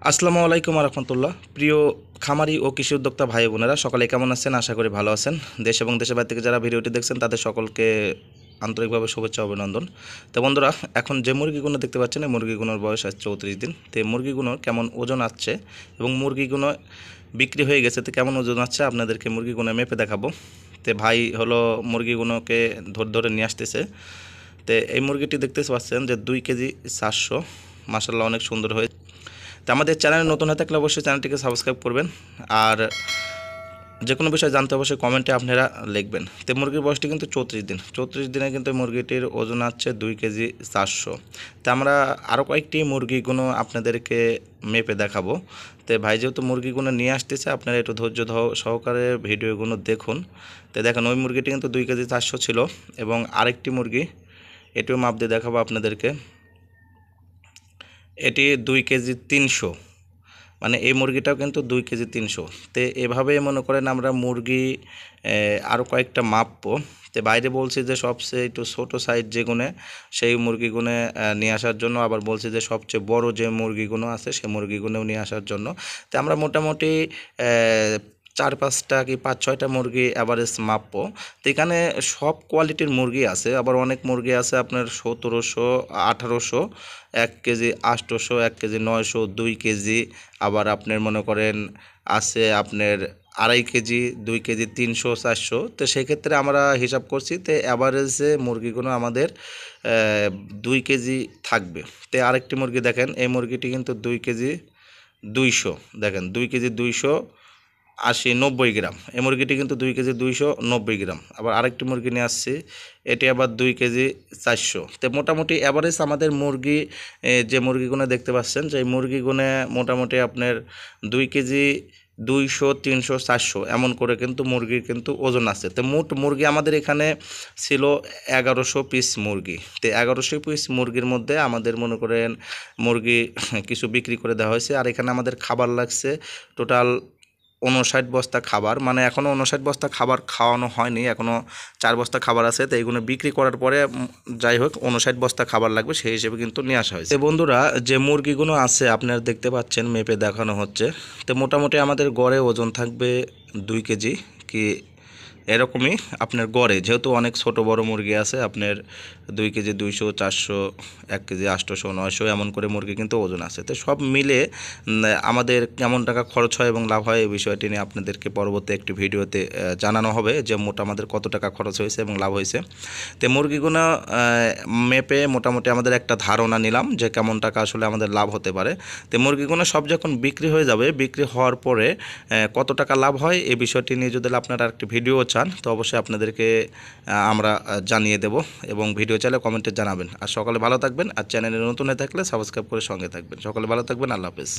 আসসালামু আলাইকুম রহমতুল্লাহ। প্রিয় খামারি ও কৃষি উদ্যোক্তা ভাই বোনেরা, সকালে কেমন আছেন? আশা করি ভালো আছেন। দেশ এবং দেশের বাইরে থেকে যারা ভিডিওটি দেখছেন তাদের সকলকে আন্তরিকভাবে শুভেচ্ছা অভিনন্দন। তো বন্ধুরা, এখন যে মুরগিগুলো দেখতে পাচ্ছেন এই মুরগিগুলোর বয়স আজ 34 দিন। তো এই মুরগিগুলোর কেমন ওজন আসছে এবং মুরগিগুলো বিক্রি হয়ে গেছে তো কেমন ওজন আসছে আপনাদেরকে মুরগিগুলো মেপে দেখাবো। তো ভাই হলো মুরগিগুলোকে ধরে ধরে নিয়ে আসতেছে। তো এই মুরগিটি দেখতে পাচ্ছেন যে 2 কেজি 400, মাশাআল্লাহ অনেক সুন্দর হয়েছে। তো আমাদের চ্যানেলে নতুন হয়ে থাকলে অবশ্যই চ্যানেলটিকে সাবস্ক্রাইব করবেন, আর যে কোনো বিষয় জানতে অবশ্যই কমেন্টে আপনারা লিখবেন। তো মুরগির বয়সটি কিন্তু 34 দিন। 34 দিনে কিন্তু মুরগিটির ওজন আছে 2 কেজি 400। তো আমরা আরও কয়েকটি মুরগিগুলো আপনাদেরকে মেপে দেখাবো। তো ভাই যেহেতু মুরগিগুলো নিয়ে আসতেছে, আপনারা একটু ধৈর্য সহকারে ভিডিওগুলো দেখুন। তো দেখেন ওই মুরগিটি কিন্তু 2 কেজি 400 ছিল, এবং আরেকটি মুরগি এটিও মাপ দিয়ে দেখাবো আপনাদেরকে। এটি 2 কেজি 300, মানে এই মুরগিটাও কিন্তু 2 কেজি 300। তো এভাবেই মনে করেন আমরা মুরগি আরও কয়েকটা মাপবো। তো বাইরে বলছি যে সবচেয়ে একটু ছোটো সাইজ যেগুলো সেই মুরগিগুলো নিয়ে আসার জন্য, আবার বলছি যে সবচেয়ে বড় যে মুরগিগুলো আছে সেই মুরগিগুলোও নিয়ে আসার জন্য। তো আমরা মোটামুটি 4-5টা কি 5-6টা মুরগি অ্যাভারেজ মাপবো। তো এখানে সব কোয়ালিটির মুরগি আছে, আবার অনেক মুরগি আছে আপনার 1700, 1800, 1 কেজি 800, 1 কেজি 900, 2 কেজি, আবার আপনার মনে করেন আছে আপনার 2.5 কেজি, 2 কেজি 300, 400। তো সেক্ষেত্রে আমরা হিসাব করছি, তো অ্যাভারেজে মুরগিগুলো আমাদের 2 কেজি থাকবে। তো আরেকটি মুরগি দেখেন, এই মুরগিটি কিন্তু 2 কেজি 200, দেখেন 2 কেজি 280-90 গ্রাম। এই মুরগিটি কিন্তু 2 কেজি 290 গ্রাম। আবার আরেকটি মুরগি নিয়ে আসছি, এটি আবার 2 কেজি 400। তো মোটামুটি অ্যাভারেজ আমাদের মুরগি যে মুরগিগুলো দেখতে পাচ্ছেন, যে মুরগিগুলো মোটামুটি আপনার 2 কেজি 200, 300, 400 এমন করে কিন্তু মুরগির কিন্তু ওজন আছে। তো মোট মুরগি আমাদের এখানে ছিল 1100 পিস মুরগি। তো 1100 পিস মুরগির মধ্যে আমাদের মনে করেন মুরগি কিছু বিক্রি করে দেওয়া হয়েছে, আর এখানে আমাদের খাবার লাগছে টোটাল 59 বস্তা খাবার। মানে এখনও 59 বস্তা খাবার খাওয়ানো হয়নি, এখনও 4 বস্তা খাবার আছে। তো এইগুলো বিক্রি করার পরে যাই হোক 59 বস্তা খাবার লাগবে, সেই হিসেবে কিন্তু নিয়ে আসা হয়েছে। বন্ধুরা, যে মুরগিগুলো আছে আপনারা দেখতে পাচ্ছেন মেপে দেখানো হচ্ছে। তো মোটামুটি আমাদের গড়ে ওজন থাকবে 2 কেজি কি এরকমই আপনার গড়ে, যেহেতু অনেক ছোট বড় মুরগি আছে আপনার 2 কেজি 200, 400, 1 কেজি 800, 900 এমন করে মুরগি কিন্তু ওজন আছে। তো সব মিলে আমাদের কেমন টাকা খরচ হয় এবং লাভ হয় এই বিষয়টি নিয়ে আপনাদেরকে পরবর্তী একটি ভিডিওতে জানানো হবে, যে মোট আমাদের কত টাকা খরচ হয়েছে এবং লাভ হয়েছে। তো মুরগিগুলো মেপে মোটামুটি আমাদের একটা ধারণা নিলাম যে কেমন টাকা আসলে আমাদের লাভ হতে পারে। তো মুরগিগুলো সব যখন বিক্রি হয়ে যাবে, বিক্রি হওয়ার পরে কত টাকা লাভ হয় এই বিষয়টি নিয়ে যদি আপনারা একটি ভিডিও চান তো অবশ্যই আপনাদেরকে আমরা জানিয়ে দেব, এবং ভিডিও চাইলে কমেন্টে জানাবেন। আর সকালে ভালো থাকবেন, আর চ্যানেলে নতুন হয়ে থাকলে সাবস্ক্রাইব করে সঙ্গে থাকবেন। সকালে ভালো থাকবেন, আল্লাহ হাফেজ।